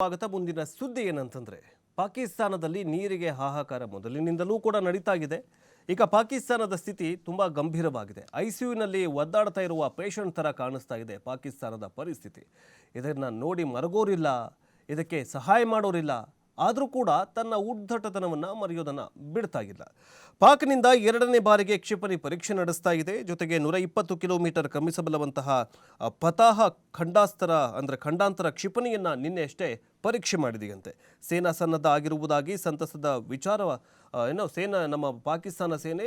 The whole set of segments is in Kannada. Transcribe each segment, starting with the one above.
ಸ್ವಾಗತ. ಮುಂದಿನ ಸುದ್ದಿ ಏನಂತಂದ್ರೆ, ಪಾಕಿಸ್ತಾನದಲ್ಲಿ ನೀರಿಗೆ ಹಾಹಾಕಾರ ಮೊದಲಿನಿಂದಲೂ ಕೂಡ ನಡೀತಾ ಇದೆ. ಈಗ ಪಾಕಿಸ್ತಾನದ ಸ್ಥಿತಿ ತುಂಬಾ ಗಂಭೀರವಾಗಿದೆ. ಐಸಿಯುನಲ್ಲಿ ಒದ್ದಾಡ್ತಾ ಇರುವ ಪೇಷಂಟ್ ತರ ಕಾಣಿಸ್ತಾ ಇದೆ ಪಾಕಿಸ್ತಾನದ ಪರಿಸ್ಥಿತಿ. ಇದನ್ನ ನೋಡಿ ಮರಗೋರಿಲ್ಲ, ಇದಕ್ಕೆ ಸಹಾಯ ಮಾಡೋರಿಲ್ಲ. ಆದರೂ ಕೂಡ ತನ್ನ ಉದ್ದಟತನವನ್ನು ಮರೆಯೋದನ್ನು ಬಿಡ್ತಾ ಇಲ್ಲ. ಪಾಕ್ನಿಂದ ಎರಡನೇ ಬಾರಿಗೆ ಕ್ಷಿಪಣಿ ಪರೀಕ್ಷೆ ನಡೆಸ್ತಾ ಇದೆ. ಜೊತೆಗೆ 120 ಕಿಲೋಮೀಟರ್ ಕ್ರಮಿಸಬಲ್ಲವಂತಹ ಫತಾಹ ಖಂಡಾಂತರ ಕ್ಷಿಪಣಿಯನ್ನು ನಿನ್ನೆ ಅಷ್ಟೇ ಪರೀಕ್ಷೆ ಮಾಡಿದೆಯಂತೆ. ಸೇನಾ ಸನ್ನದ್ಧ ಆಗಿರುವುದಾಗಿ ಸಂತಸದ ವಿಚಾರ ನಮ್ಮ ಪಾಕಿಸ್ತಾನ ಸೇನೆ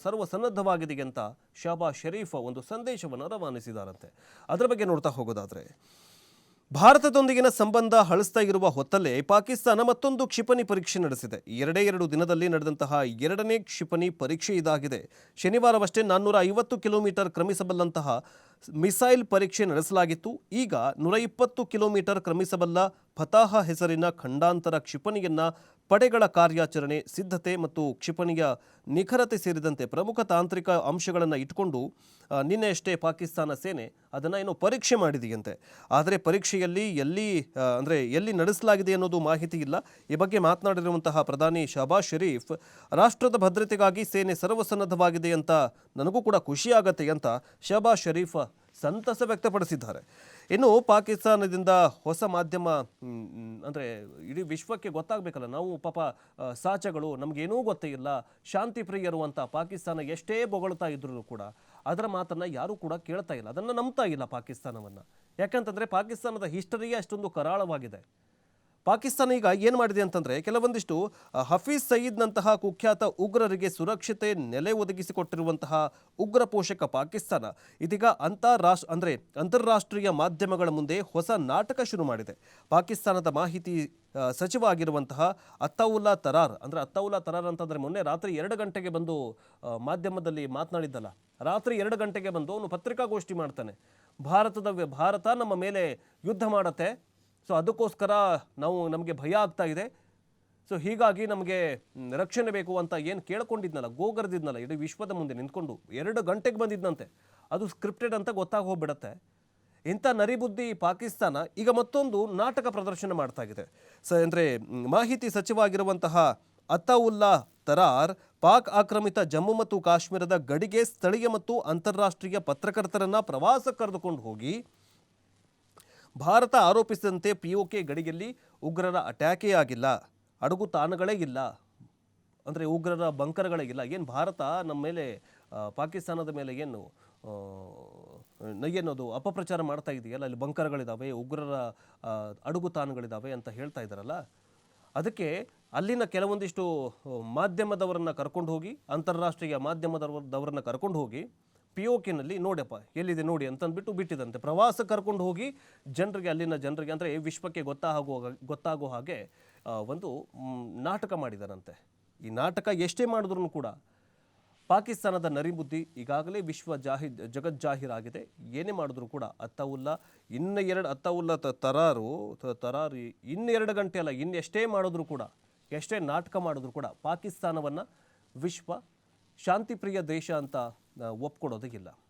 ಸರ್ವಸನ್ನದ್ಧವಾಗಿದೆ ಅಂತ ಶಹಬಾಜ್ ಶರೀಫ್ ಒಂದು ಸಂದೇಶವನ್ನು ರವಾನಿಸಿದಾರಂತೆ. ಅದರ ಬಗ್ಗೆ ನೋಡ್ತಾ ಹೋಗೋದಾದ್ರೆ, ಭಾರತದೊಂದಿಗಿನ ಸಂಬಂಧ ಹಳಿಸ್ತಾ ಇರುವ ಹೊತ್ತಲ್ಲೇ ಪಾಕಿಸ್ತಾನ ಮತ್ತೊಂದು ಕ್ಷಿಪಣಿ ಪರೀಕ್ಷೆ ನಡೆಸಿದೆ. ಎರಡು ದಿನದಲ್ಲಿ ನಡೆದಂತಹ ಎರಡನೇ ಕ್ಷಿಪಣಿ ಪರೀಕ್ಷೆ ಇದಾಗಿದೆ. ಶನಿವಾರವಷ್ಟೇ 450 ಕಿಲೋಮೀಟರ್ ಕ್ರಮಿಸಬಲ್ಲಂತಹ ಮಿಸೈಲ್ ಪರೀಕ್ಷೆ ನಡೆಸಲಾಗಿತ್ತು. ಈಗ 120 ಕಿಲೋಮೀಟರ್ ಕ್ರಮಿಸಬಲ್ಲ ಫತಾಹ ಹೆಸರಿನ ಖಂಡಾಂತರ ಕ್ಷಿಪಣಿಯನ್ನ ಪಡೆಗಳ ಕಾರ್ಯಾಚರಣೆ, ಸಿದ್ಧತೆ ಮತ್ತು ಕ್ಷಿಪಣಿಯ ನಿಖರತೆ ಸೇರಿದಂತೆ ಪ್ರಮುಖ ತಾಂತ್ರಿಕ ಅಂಶಗಳನ್ನು ಇಟ್ಕೊಂಡು ನಿನ್ನೆಯಷ್ಟೇ ಪಾಕಿಸ್ತಾನ ಸೇನೆ ಅದನ್ನು ಪರೀಕ್ಷೆ ಮಾಡಿದೆಯಂತೆ. ಆದರೆ ಪರೀಕ್ಷೆಯಲ್ಲಿ ಎಲ್ಲಿ ನಡೆಸಲಾಗಿದೆ ಅನ್ನೋದು ಮಾಹಿತಿ ಇಲ್ಲ. ಈ ಬಗ್ಗೆ ಮಾತನಾಡಿರುವಂತಹ ಪ್ರಧಾನಿ ಶಹಬಾಜ್ ಶರೀಫ್, ರಾಷ್ಟ್ರದ ಭದ್ರತೆಗಾಗಿ ಸೇನೆ ಸರ್ವಸನ್ನದ್ಧವಾಗಿದೆ ಅಂತ ನನಗೂ ಕೂಡ ಖುಷಿಯಾಗತ್ತೆ ಅಂತ ಶಹಬಾಜ್ ಶರೀಫ್ ಸಂತಸ ವ್ಯಕ್ತಪಡಿಸಿದ್ದಾರೆ. ಇನ್ನು ಪಾಕಿಸ್ತಾನದಿಂದ ಹೊಸ ಮಾಧ್ಯಮ ಇಡೀ ವಿಶ್ವಕ್ಕೆ ಗೊತ್ತಾಗಬೇಕಲ್ಲ, ನಾವು ಪಾಪ ಸಾಚಗಳು, ನಮಗೇನೂ ಗೊತ್ತೇ ಇಲ್ಲ, ಶಾಂತಿ ಪ್ರಿಯರು ಅಂತ ಪಾಕಿಸ್ತಾನ ಎಷ್ಟೇ ಬೊಗಳ್ತಾ ಇದ್ರೂ ಕೂಡ ಅದರ ಮಾತನ್ನು ಯಾರೂ ಕೂಡ ಕೇಳ್ತಾ ಇಲ್ಲ, ಅದನ್ನು ನಂಬ್ತಾ ಇಲ್ಲ ಪಾಕಿಸ್ತಾನವನ್ನು. ಯಾಕಂತಂದರೆ ಪಾಕಿಸ್ತಾನದ ಹಿಸ್ಟರಿಯೇ ಅಷ್ಟೊಂದು ಕರಾಳವಾಗಿದೆ. ಪಾಕಿಸ್ತಾನ ಈಗ ಏನು ಮಾಡಿದೆ ಅಂತಂದರೆ, ಕೆಲವೊಂದಿಷ್ಟು ಹಫೀಜ್ ಸಯೀದ್ನಂತಹ ಕುಖ್ಯಾತ ಉಗ್ರರಿಗೆ ಸುರಕ್ಷತೆ ನೆಲೆ ಒದಗಿಸಿಕೊಟ್ಟಿರುವಂತಹ ಉಗ್ರ ಪೋಷಕ ಪಾಕಿಸ್ತಾನ ಇದೀಗ ಅಂತಾರಾಷ್ಟ್ರೀಯ ಮಾಧ್ಯಮಗಳ ಮುಂದೆ ಹೊಸ ನಾಟಕ ಶುರು ಮಾಡಿದೆ. ಪಾಕಿಸ್ತಾನದ ಮಾಹಿತಿ ಸಚಿವ ಆಗಿರುವಂತಹ ಅತ್ತೌಲ್ಲಾ ತರಾರ್ ಅಂತಂದರೆ ಮೊನ್ನೆ ರಾತ್ರಿ 2 ಗಂಟೆಗೆ ಬಂದು ಮಾಧ್ಯಮದಲ್ಲಿ ಮಾತನಾಡಿದ್ದಲ್ಲ, ರಾತ್ರಿ 2 ಗಂಟೆಗೆ ಬಂದು ಅವನು ಪತ್ರಿಕಾಗೋಷ್ಠಿ ಮಾಡ್ತಾನೆ. ಭಾರತ ನಮ್ಮ ಮೇಲೆ ಯುದ್ಧ ಮಾಡತ್ತೆ, ಸೊ ಅದಕ್ಕೋಸ್ಕರ ನಮಗೆ ಭಯ ಆಗ್ತಾ ಇದೆ, ಸೊ ಹೀಗಾಗಿ ನಮಗೆ ರಕ್ಷಣೆ ಬೇಕು ಅಂತ ಏನು ಕೇಳ್ಕೊಂಡಿದ್ನಲ್ಲ, ಗೋಗರ್ದಿದ್ನಲ್ಲ, ಇಡೀ ವಿಶ್ವದ ಮುಂದೆ ನಿಂತ್ಕೊಂಡು 2 ಗಂಟೆಗೆ ಬಂದಿದ್ದಂತೆ. ಅದು ಸ್ಕ್ರಿಪ್ಟೆಡ್ ಅಂತ ಗೊತ್ತಾಗಿ ಹೋಗ್ಬಿಡತ್ತೆ. ಇಂಥ ನರಿಬುದ್ಧಿ ಪಾಕಿಸ್ತಾನ ಈಗ ಮತ್ತೊಂದು ನಾಟಕ ಪ್ರದರ್ಶನ ಮಾಡ್ತಾ ಇದೆ. ಮಾಹಿತಿ ಸಚಿವ ಆಗಿರುವಂತಹ ಅತ್ತೌಲ್ಲಾ ತರಾರ್ ಪಾಕ್ ಆಕ್ರಮಿತ ಜಮ್ಮು ಮತ್ತು ಕಾಶ್ಮೀರದ ಗಡಿಗೆ ಸ್ಥಳೀಯ ಮತ್ತು ಅಂತಾರಾಷ್ಟ್ರೀಯ ಪತ್ರಕರ್ತರನ್ನ ಪ್ರವಾಸ ಕರೆದುಕೊಂಡು ಹೋಗಿ ಭಾರತ ಆರೋಪಿಸಿದಂತೆ POK ಗಡಿಯಲ್ಲಿ ಉಗ್ರರ ಅಟ್ಯಾಕೇ ಆಗಿಲ್ಲ, ಅಡುಗು ತಾಣಗಳೇ ಇಲ್ಲ, ಉಗ್ರರ ಬಂಕರ್ಗಳೇ ಇಲ್ಲ. ಏನು ಭಾರತ ನಮ್ಮ ಮೇಲೆ, ಪಾಕಿಸ್ತಾನದ ಮೇಲೆ ಏನದು ಅಪಪ್ರಚಾರ ಮಾಡ್ತಾ ಇದೆಯಲ್ಲ, ಅಲ್ಲಿ ಬಂಕರ್ಗಳಿದ್ದಾವೆ, ಉಗ್ರರ ಅಡುಗು ತಾಣಗಳಿದ್ದಾವೆ ಅಂತ ಹೇಳ್ತಾ ಇದ್ದಾರಲ್ಲ, ಅದಕ್ಕೆ ಅಲ್ಲಿನ ಕೆಲವೊಂದಿಷ್ಟು ಮಾಧ್ಯಮದವರನ್ನು ಕರ್ಕೊಂಡು ಹೋಗಿ, ಅಂತಾರಾಷ್ಟ್ರೀಯ ಮಾಧ್ಯಮದವರನ್ನು ಕರ್ಕೊಂಡು ಹೋಗಿ POKನಲ್ಲಿ ನೋಡಪ್ಪ ಎಲ್ಲಿದೆ ನೋಡಿ ಅಂತಂದ್ಬಿಟ್ಟು ಬಿಟ್ಟಿದಂತೆ. ಪ್ರವಾಸ ಕರ್ಕೊಂಡು ಹೋಗಿ ಅಲ್ಲಿನ ಜನರಿಗೆ ವಿಶ್ವಕ್ಕೆ ಗೊತ್ತಾಗೋ ಹಾಗೆ ಒಂದು ನಾಟಕ ಮಾಡಿದಾರಂತೆ. ಈ ನಾಟಕ ಎಷ್ಟೇ ಮಾಡಿದ್ರು ಕೂಡ ಪಾಕಿಸ್ತಾನದ ನರಿಬುದ್ಧಿ ಈಗಾಗಲೇ ಜಗಜ್ಜಾಹೀರಾಗಿದೆ. ಏನೇ ಮಾಡಿದ್ರು ಕೂಡ ಅತ್ತೌಲ್ಲಾ ತರಾರ್ 2 ಗಂಟೆ ಅಲ್ಲ, ಎಷ್ಟೇ ಮಾಡಿದ್ರು ಕೂಡ, ಎಷ್ಟೇ ನಾಟಕ ಮಾಡಿದ್ರು ಕೂಡ ಪಾಕಿಸ್ತಾನವನ್ನು ವಿಶ್ವ ಶಾಂತಿಪ್ರಿಯ ದೇಶ ಅಂತ ಒಪ್ಕೊಡೋದಿಲ್ಲ.